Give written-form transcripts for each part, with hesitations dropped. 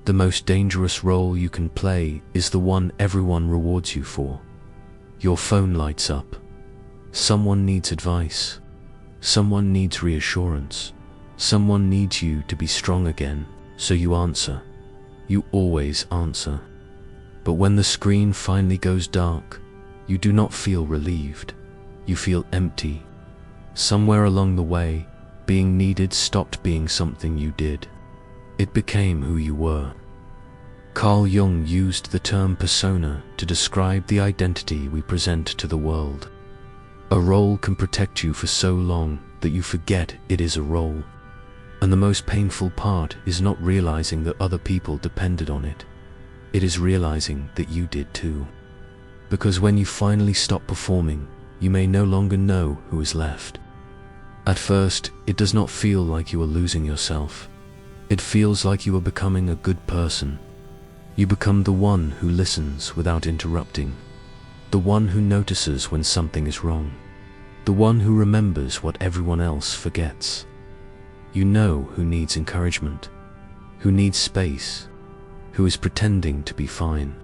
The most dangerous role you can play is the one everyone rewards you for. Your phone lights up. Someone needs advice. Someone needs reassurance. Someone needs you to be strong again, so you answer. You always answer. But when the screen finally goes dark, you do not feel relieved. You feel empty. Somewhere along the way, being needed stopped being something you did. It became who you were. Carl Jung used the term persona to describe the identity we present to the world. A role can protect you for so long that you forget it is a role. And the most painful part is not realizing that other people depended on it. It is realizing that you did too. Because when you finally stop performing, you may no longer know who is left. At first, it does not feel like you are losing yourself. It feels like you are becoming a good person. You become the one who listens without interrupting, the one who notices when something is wrong, the one who remembers what everyone else forgets. You know who needs encouragement, who needs space, who is pretending to be fine.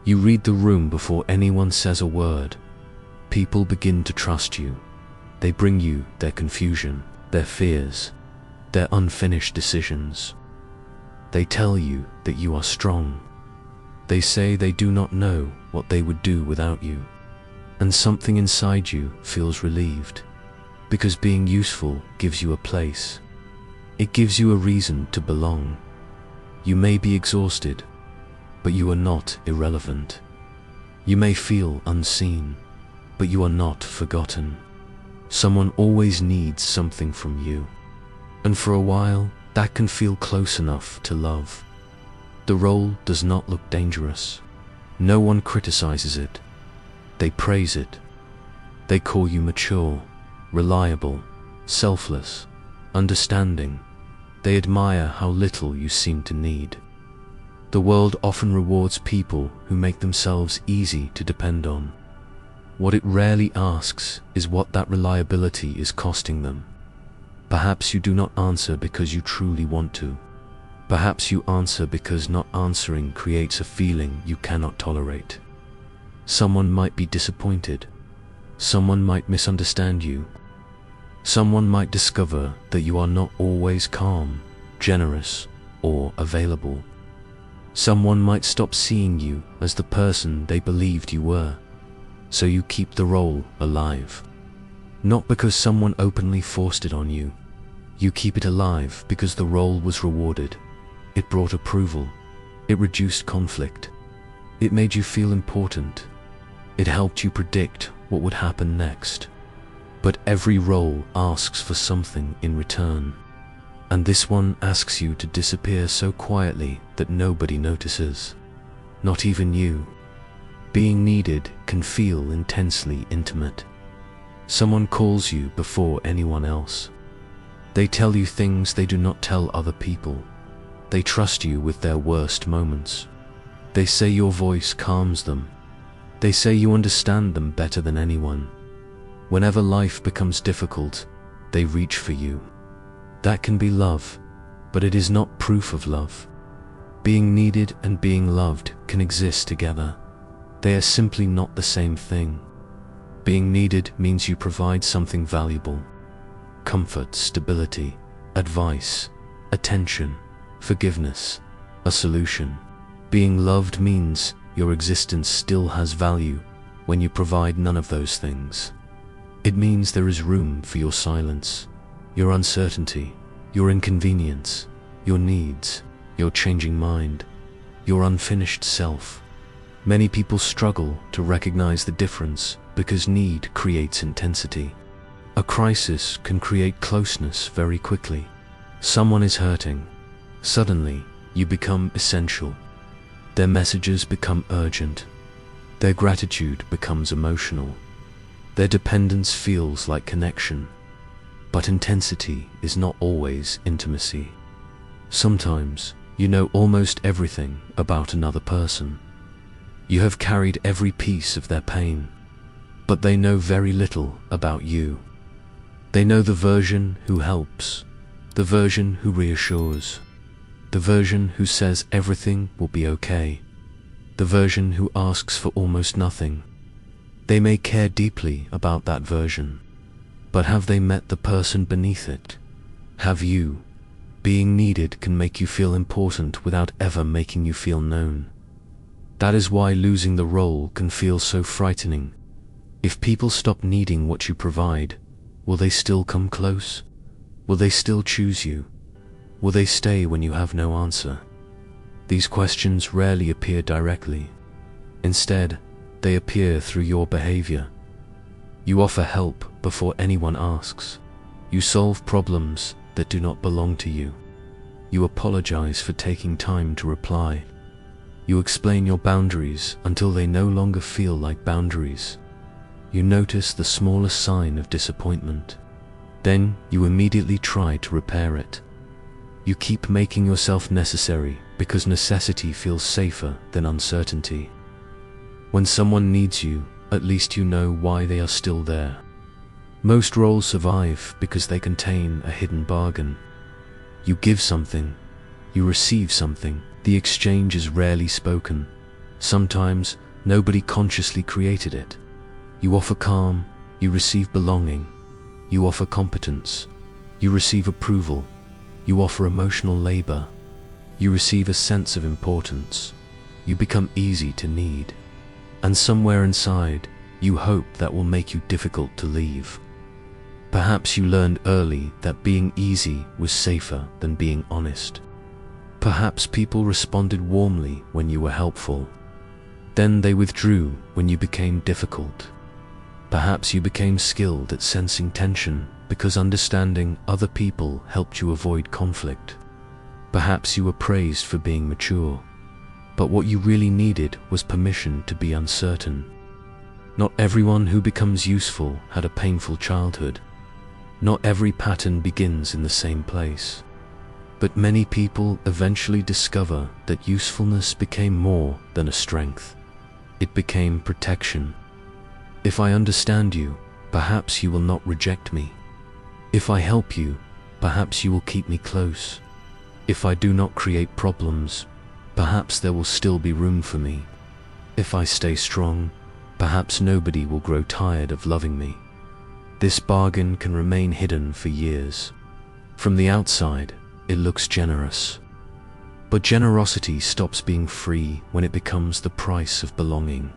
You read the room before anyone says a word. People begin to trust you. They bring you their confusion, their fears, their unfinished decisions. They tell you that you are strong. They say they do not know what they would do without you. And something inside you feels relieved, because being useful gives you a place. It gives you a reason to belong. You may be exhausted, but you are not irrelevant. You may feel unseen, but you are not forgotten. Someone always needs something from you. And for a while, that can feel close enough to love. The role does not look dangerous. No one criticizes it. They praise it. They call you mature, reliable, selfless, understanding. They admire how little you seem to need. The world often rewards people who make themselves easy to depend on. What it rarely asks is what that reliability is costing them. Perhaps you do not answer because you truly want to. Perhaps you answer because not answering creates a feeling you cannot tolerate. Someone might be disappointed. Someone might misunderstand you. Someone might discover that you are not always calm, generous, or available. Someone might stop seeing you as the person they believed you were. So you keep the role alive. Not because someone openly forced it on you. You keep it alive because the role was rewarded. It brought approval. It reduced conflict. It made you feel important. It helped you predict what would happen next. But every role asks for something in return. And this one asks you to disappear so quietly that nobody notices. Not even you. Being needed can feel intensely intimate. Someone calls you before anyone else. They tell you things they do not tell other people. They trust you with their worst moments. They say your voice calms them. They say you understand them better than anyone. Whenever life becomes difficult, they reach for you. That can be love, but it is not proof of love. Being needed and being loved can exist together. They are simply not the same thing. Being needed means you provide something valuable. Comfort, stability, advice, attention, forgiveness, a solution. Being loved means your existence still has value when you provide none of those things. It means there is room for your silence, your uncertainty, your inconvenience, your needs, your changing mind, your unfinished self. Many people struggle to recognize the difference because need creates intensity. A crisis can create closeness very quickly. Someone is hurting. Suddenly, you become essential. Their messages become urgent. Their gratitude becomes emotional. Their dependence feels like connection. But intensity is not always intimacy. Sometimes, you know almost everything about another person. You have carried every piece of their pain, but they know very little about you. They know the version who helps, the version who reassures, The version who says everything will be okay. The version who asks for almost nothing. They may care deeply about that version, but have they met the person beneath it? Have you? Being needed can make you feel important without ever making you feel known. That is why losing the role can feel so frightening. If people stop needing what you provide, will they still come close? Will they still choose you? Will they stay when you have no answer? These questions rarely appear directly. Instead, they appear through your behavior. You offer help before anyone asks. You solve problems that do not belong to you. You apologize for taking time to reply. You explain your boundaries until they no longer feel like boundaries. You notice the smallest sign of disappointment. Then you immediately try to repair it. You keep making yourself necessary because necessity feels safer than uncertainty. When someone needs you, at least you know why they are still there. Most roles survive because they contain a hidden bargain. You give something, you receive something. The exchange is rarely spoken. Sometimes nobody consciously created it. You offer calm, you receive belonging. You offer competence, you receive approval. You offer emotional labor. You receive a sense of importance. You become easy to need. And somewhere inside, you hope that will make you difficult to leave. Perhaps you learned early that being easy was safer than being honest. Perhaps people responded warmly when you were helpful. Then they withdrew when you became difficult. Perhaps you became skilled at sensing tension because understanding other people helped you avoid conflict. Perhaps you were praised for being mature, but what you really needed was permission to be uncertain. Not everyone who becomes useful had a painful childhood. Not every pattern begins in the same place. But many people eventually discover that usefulness became more than a strength. It became protection. If I understand you, perhaps you will not reject me. If I help you, perhaps you will keep me close. If I do not create problems, perhaps there will still be room for me. If I stay strong, perhaps nobody will grow tired of loving me. This bargain can remain hidden for years. From the outside, it looks generous. But generosity stops being free when it becomes the price of belonging.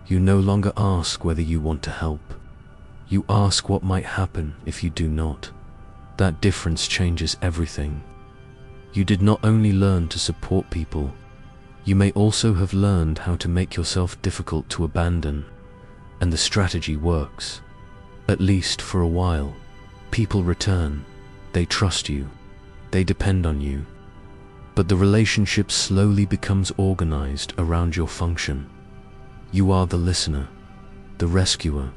You no longer ask whether you want to help. You ask what might happen if you do not. That difference changes everything. You did not only learn to support people, you may also have learned how to make yourself difficult to abandon. And the strategy works. At least for a while. People return. They trust you. They depend on you. But the relationship slowly becomes organized around your function. You are the listener, the rescuer,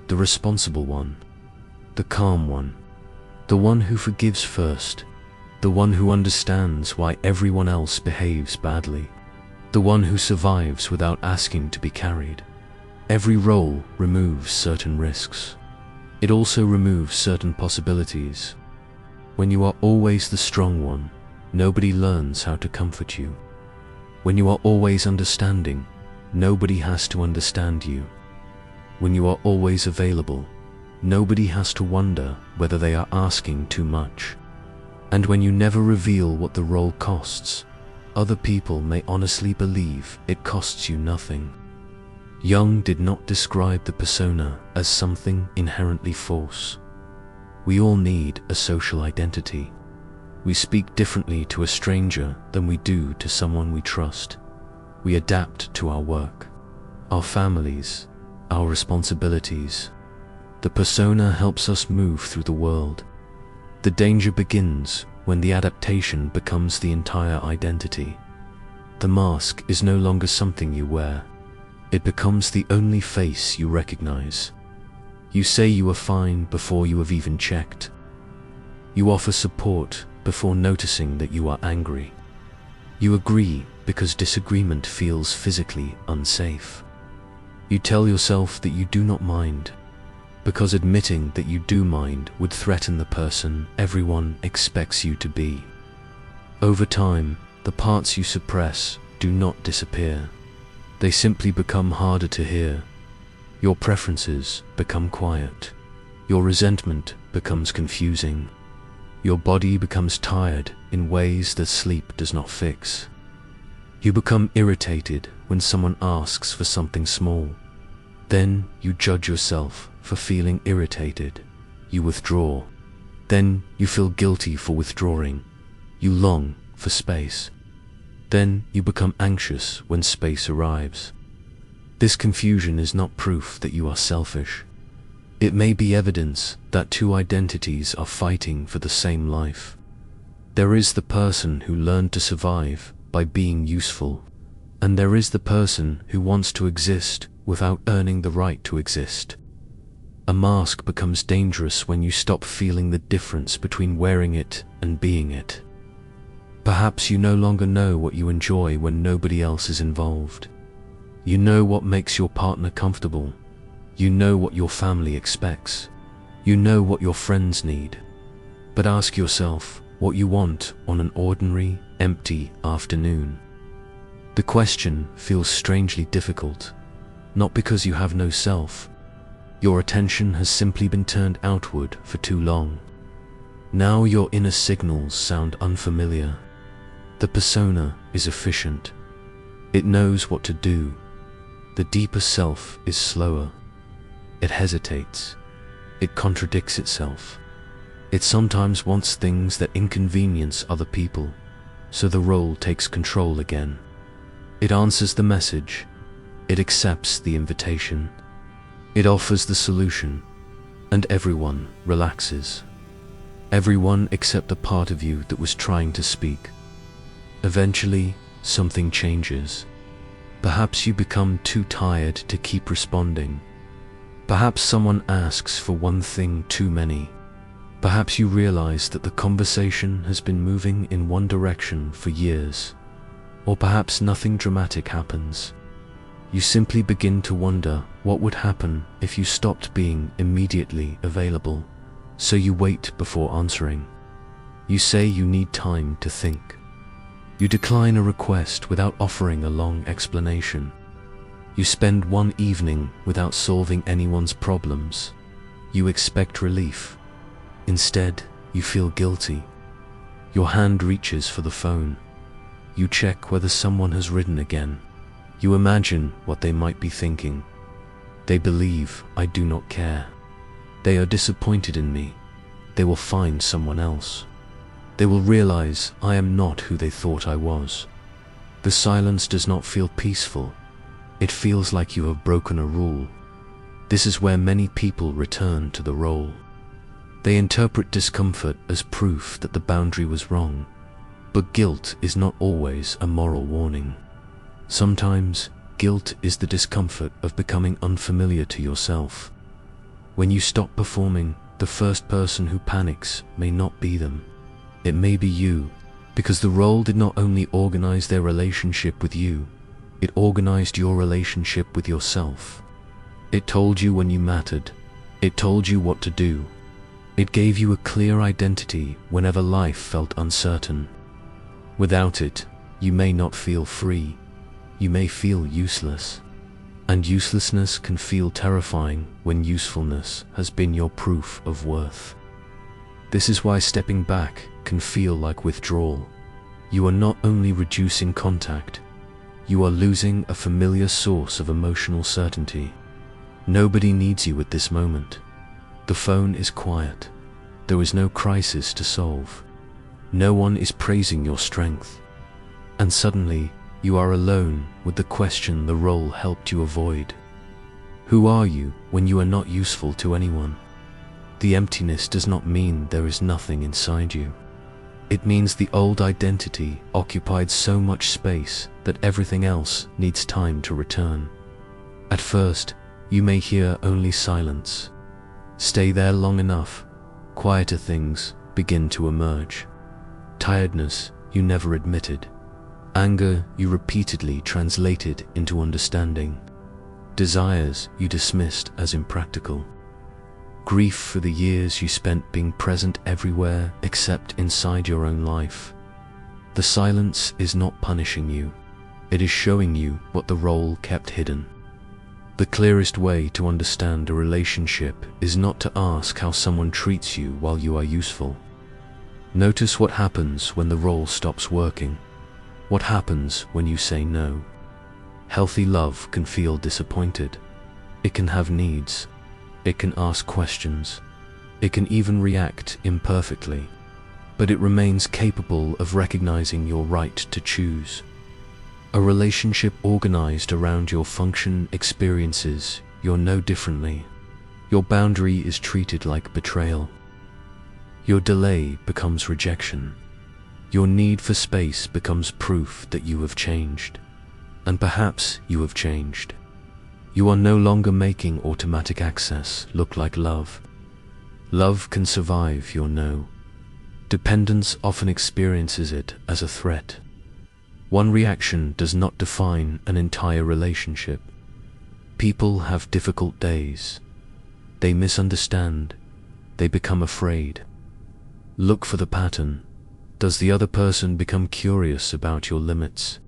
the responsible one, the calm one, the one who forgives first, the one who understands why everyone else behaves badly, the one who survives without asking to be carried. Every role removes certain risks. It also removes certain possibilities. When you are always the strong one, nobody learns how to comfort you. When you are always understanding, nobody has to understand you. When you are always available, nobody has to wonder whether they are asking too much. And when you never reveal what the role costs, other people may honestly believe it costs you nothing. Jung did not describe the persona as something inherently false. We all need a social identity. We speak differently to a stranger than we do to someone we trust. We adapt to our work, our families, our responsibilities. The persona helps us move through the world. The danger begins when the adaptation becomes the entire identity. The mask is no longer something you wear. It becomes the only face you recognize. You say you are fine before you have even checked. You offer support before noticing that you are angry. You agree because disagreement feels physically unsafe. You tell yourself that you do not mind, because admitting that you do mind would threaten the person everyone expects you to be. Over time, the parts you suppress do not disappear. They simply become harder to hear. Your preferences become quiet. Your resentment becomes confusing. Your body becomes tired in ways that sleep does not fix. You become irritated when someone asks for something small. Then you judge yourself for feeling irritated. You withdraw. Then you feel guilty for withdrawing. You long for space. Then you become anxious when space arrives. This confusion is not proof that you are selfish. It may be evidence that two identities are fighting for the same life. There is the person who learned to survive by being useful, and there is the person who wants to exist without earning the right to exist. A mask becomes dangerous when you stop feeling the difference between wearing it and being it. Perhaps you no longer know what you enjoy when nobody else is involved. You know what makes your partner comfortable. You know what your family expects. You know what your friends need. But ask yourself what you want on an ordinary, empty afternoon. The question feels strangely difficult, not because you have no self. Your attention has simply been turned outward for too long. Now your inner signals sound unfamiliar. The persona is efficient. It knows what to do. The deeper self is slower. It hesitates. It contradicts itself. It sometimes wants things that inconvenience other people, so the role takes control again. It answers the message. It accepts the invitation. It offers the solution, and everyone relaxes. Everyone except the part of you that was trying to speak. Eventually, something changes. Perhaps you become too tired to keep responding. Perhaps someone asks for one thing too many. Perhaps you realize that the conversation has been moving in one direction for years. Or perhaps nothing dramatic happens. You simply begin to wonder what would happen if you stopped being immediately available, so you wait before answering. You say you need time to think. You decline a request without offering a long explanation. You spend one evening without solving anyone's problems. You expect relief. Instead, you feel guilty. Your hand reaches for the phone. You check whether someone has written again. You imagine what they might be thinking. They believe I do not care. They are disappointed in me. They will find someone else. They will realize I am not who they thought I was. The silence does not feel peaceful. It feels like you have broken a rule. This is where many people return to the role. They interpret discomfort as proof that the boundary was wrong. But guilt is not always a moral warning. Sometimes, guilt is the discomfort of becoming unfamiliar to yourself. When you stop performing, the first person who panics may not be them. It may be you, because the role did not only organize their relationship with you, it organized your relationship with yourself. It told you when you mattered. It told you what to do. It gave you a clear identity whenever life felt uncertain. Without it, you may not feel free. You may feel useless. And uselessness can feel terrifying when usefulness has been your proof of worth. This is why stepping back can feel like withdrawal. You are not only reducing contact, you are losing a familiar source of emotional certainty. Nobody needs you at this moment. The phone is quiet. There is no crisis to solve. No one is praising your strength. And suddenly, you are alone with the question the role helped you avoid. Who are you when you are not useful to anyone? The emptiness does not mean there is nothing inside you. It means the old identity occupied so much space that everything else needs time to return. At first, you may hear only silence. Stay there long enough, quieter things begin to emerge. Tiredness you never admitted. Anger you repeatedly translated into understanding. Desires you dismissed as impractical. Grief for the years you spent being present everywhere except inside your own life. The silence is not punishing you. It is showing you what the role kept hidden. The clearest way to understand a relationship is not to ask how someone treats you while you are useful. Notice what happens when the role stops working. What happens when you say no? Healthy love can feel disappointed. It can have needs. It can ask questions. It can even react imperfectly. But it remains capable of recognizing your right to choose. A relationship organized around your function experiences your no differently. Your boundary is treated like betrayal. Your delay becomes rejection. Your need for space becomes proof that you have changed. And perhaps you have changed. You are no longer making automatic access look like love. Love can survive your no. Dependence often experiences it as a threat. One reaction does not define an entire relationship. People have difficult days. They misunderstand. They become afraid. Look for the pattern. Does the other person become curious about your limits?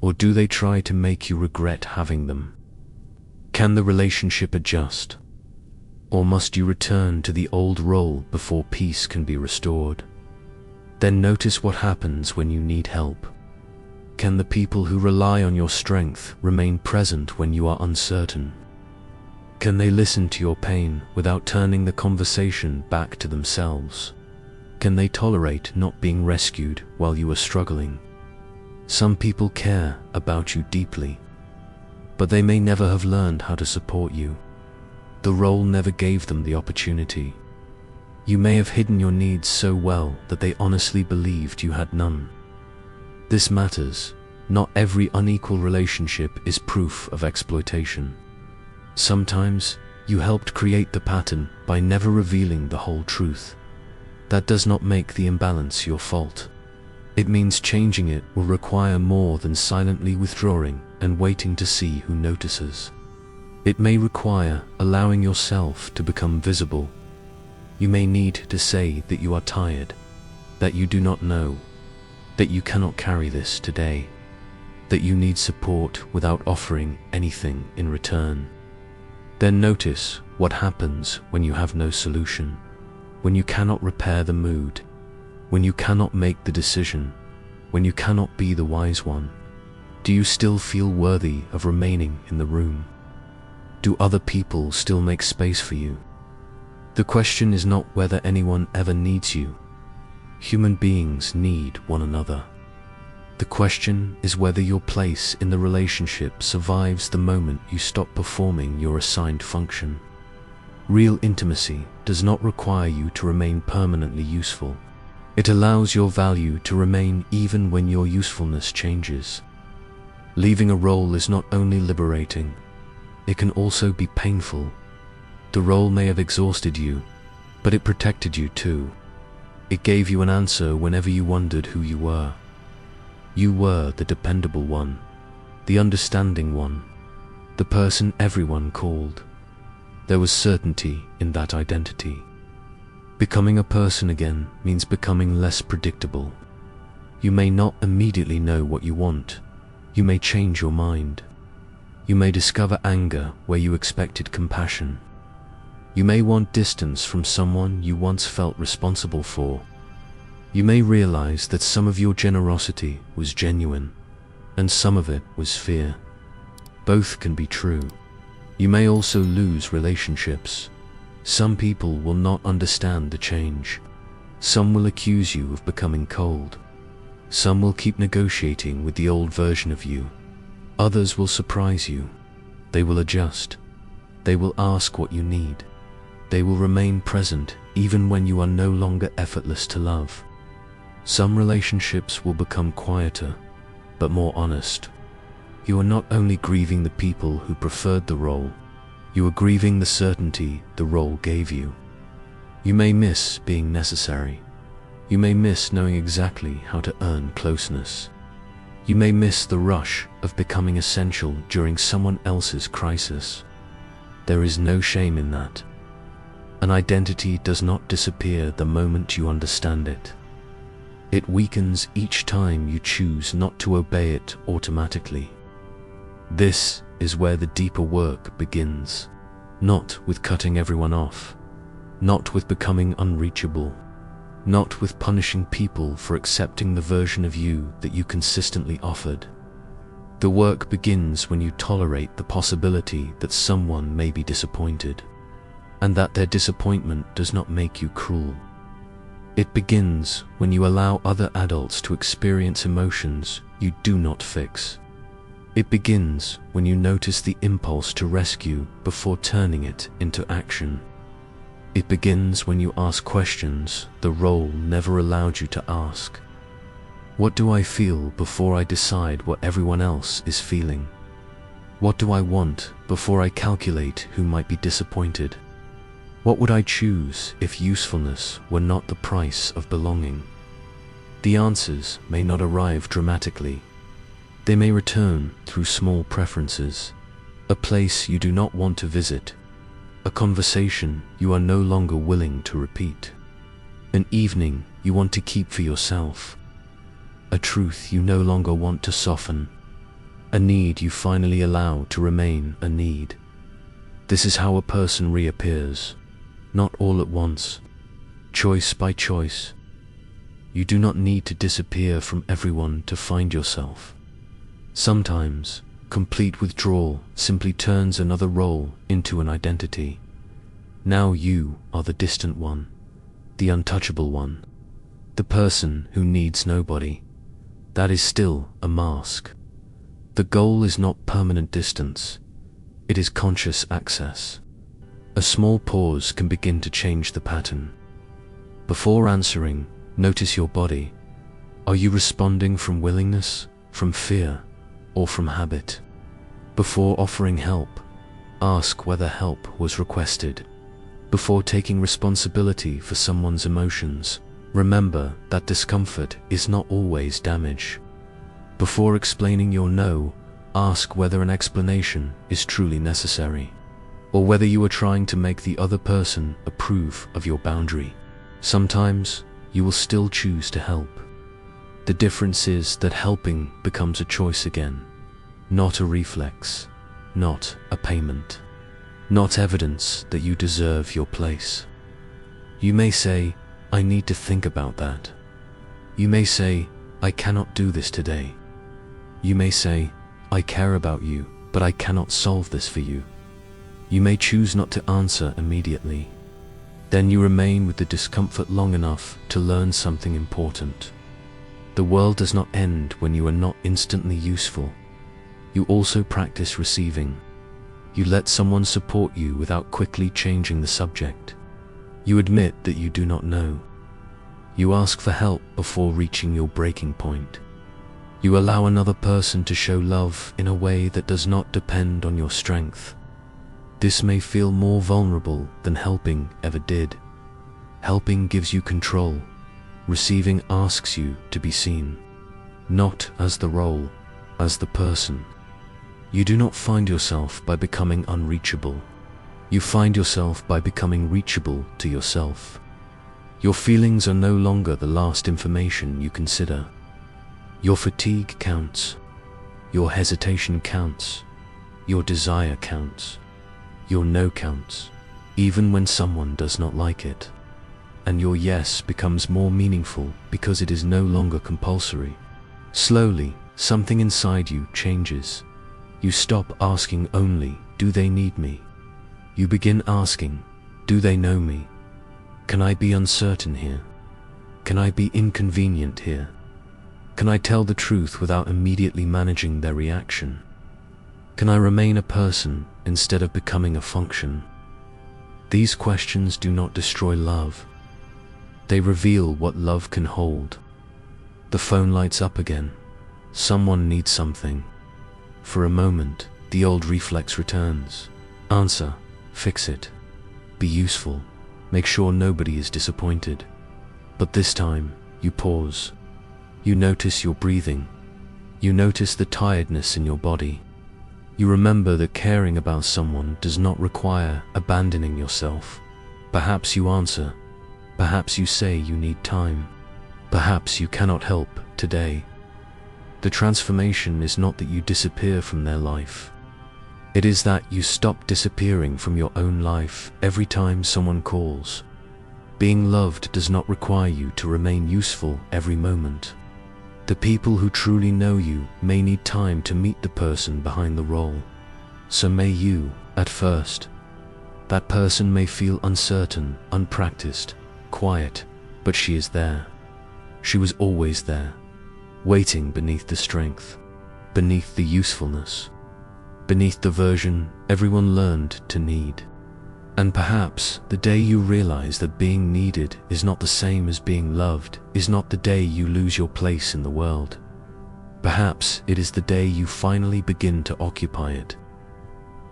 Or do they try to make you regret having them? Can the relationship adjust? Or must you return to the old role before peace can be restored? Then notice what happens when you need help. Can the people who rely on your strength remain present when you are uncertain? Can they listen to your pain without turning the conversation back to themselves? Can they tolerate not being rescued while you are struggling? Some people care about you deeply, but they may never have learned how to support you. The role never gave them the opportunity. You may have hidden your needs so well that they honestly believed you had none. This matters. Not every unequal relationship is proof of exploitation. Sometimes you helped create the pattern by never revealing the whole truth. That does not make the imbalance your fault. It means changing it will require more than silently withdrawing and waiting to see who notices. It may require allowing yourself to become visible. You may need to say that you are tired, that you do not know, that you cannot carry this today, that you need support without offering anything in return. Then notice what happens when you have no solution, when you cannot repair the mood, when you cannot make the decision, when you cannot be the wise one. Do you still feel worthy of remaining in the room? Do other people still make space for you? The question is not whether anyone ever needs you. Human beings need one another. The question is whether your place in the relationship survives the moment you stop performing your assigned function. Real intimacy does not require you to remain permanently useful. It allows your value to remain even when your usefulness changes. Leaving a role is not only liberating, it can also be painful. The role may have exhausted you, but it protected you too. It gave you an answer whenever you wondered who you were. You were the dependable one, the understanding one, the person everyone called. There was certainty in that identity. Becoming a person again means becoming less predictable. You may not immediately know what you want. You may change your mind. You may discover anger where you expected compassion. You may want distance from someone you once felt responsible for. You may realize that some of your generosity was genuine, and some of it was fear. Both can be true. You may also lose relationships. Some people will not understand the change. Some will accuse you of becoming cold. Some will keep negotiating with the old version of you. Others will surprise you. They will adjust. They will ask what you need. They will remain present even when you are no longer effortless to love. Some relationships will become quieter, but more honest. You are not only grieving the people who preferred the role, you are grieving the certainty the role gave you. You may miss being necessary. You may miss knowing exactly how to earn closeness. You may miss the rush of becoming essential during someone else's crisis. There is no shame in that. An identity does not disappear the moment you understand it. It weakens each time you choose not to obey it automatically. This is where the deeper work begins. Not with cutting everyone off, not with becoming unreachable, not with punishing people for accepting the version of you that you consistently offered. The work begins when you tolerate the possibility that someone may be disappointed, and that their disappointment does not make you cruel. It begins when you allow other adults to experience emotions you do not fix. It begins when you notice the impulse to rescue before turning it into action. It begins when you ask questions the role never allowed you to ask. What do I feel before I decide what everyone else is feeling? What do I want before I calculate who might be disappointed? What would I choose if usefulness were not the price of belonging? The answers may not arrive dramatically. They may return through small preferences, a place you do not want to visit, a conversation you are no longer willing to repeat, an evening you want to keep for yourself, a truth you no longer want to soften, a need you finally allow to remain a need. This is how a person reappears, not all at once, choice by choice. You do not need to disappear from everyone to find yourself. Sometimes, complete withdrawal simply turns another role into an identity. Now you are the distant one, the untouchable one, the person who needs nobody. That is still a mask. The goal is not permanent distance, it is conscious access. A small pause can begin to change the pattern. Before answering, notice your body. Are you responding from willingness, from fear, or from habit? Before offering help, ask whether help was requested. Before taking responsibility for someone's emotions, remember that discomfort is not always damage. Before explaining your no, ask whether an explanation is truly necessary, or whether you are trying to make the other person approve of your boundary. Sometimes, you will still choose to help. The difference is that helping becomes a choice again, not a reflex, not a payment, not evidence that you deserve your place. You may say, I need to think about that. You may say, I cannot do this today. You may say, I care about you, but I cannot solve this for you. You may choose not to answer immediately. Then you remain with the discomfort long enough to learn something important. The world does not end when you are not instantly useful. You also practice receiving. You let someone support you without quickly changing the subject. You admit that you do not know. You ask for help before reaching your breaking point. You allow another person to show love in a way that does not depend on your strength. This may feel more vulnerable than helping ever did. Helping gives you control. Receiving asks you to be seen, not as the role, as the person. You do not find yourself by becoming unreachable. You find yourself by becoming reachable to yourself. Your feelings are no longer the last information you consider. Your fatigue counts. Your hesitation counts. Your desire counts. Your no counts, even when someone does not like it. And your yes becomes more meaningful because it is no longer compulsory. Slowly, something inside you changes. You stop asking only, do they need me? You begin asking, do they know me? Can I be uncertain here? Can I be inconvenient here? Can I tell the truth without immediately managing their reaction? Can I remain a person instead of becoming a function? These questions do not destroy love. They reveal what love can hold. The phone lights up again. Someone needs something. For a moment, the old reflex returns. Answer, fix it. Be useful. Make sure nobody is disappointed. But this time, you pause. You notice your breathing. You notice the tiredness in your body. You remember that caring about someone does not require abandoning yourself. Perhaps you answer. Perhaps you say you need time. Perhaps you cannot help today. The transformation is not that you disappear from their life. It is that you stop disappearing from your own life every time someone calls. Being loved does not require you to remain useful every moment. The people who truly know you may need time to meet the person behind the role. So may you, at first. That person may feel uncertain, unpracticed, quiet, but she is there. She was always there, waiting beneath the strength, beneath the usefulness, beneath the version everyone learned to need. And perhaps the day you realize that being needed is not the same as being loved is not the day you lose your place in the world. Perhaps it is the day you finally begin to occupy it.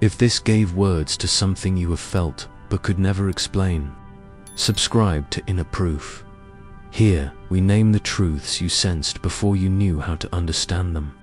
If this gave words to something you have felt but could never explain, subscribe to Inner Proof. Here, we name the truths you sensed before you knew how to understand them.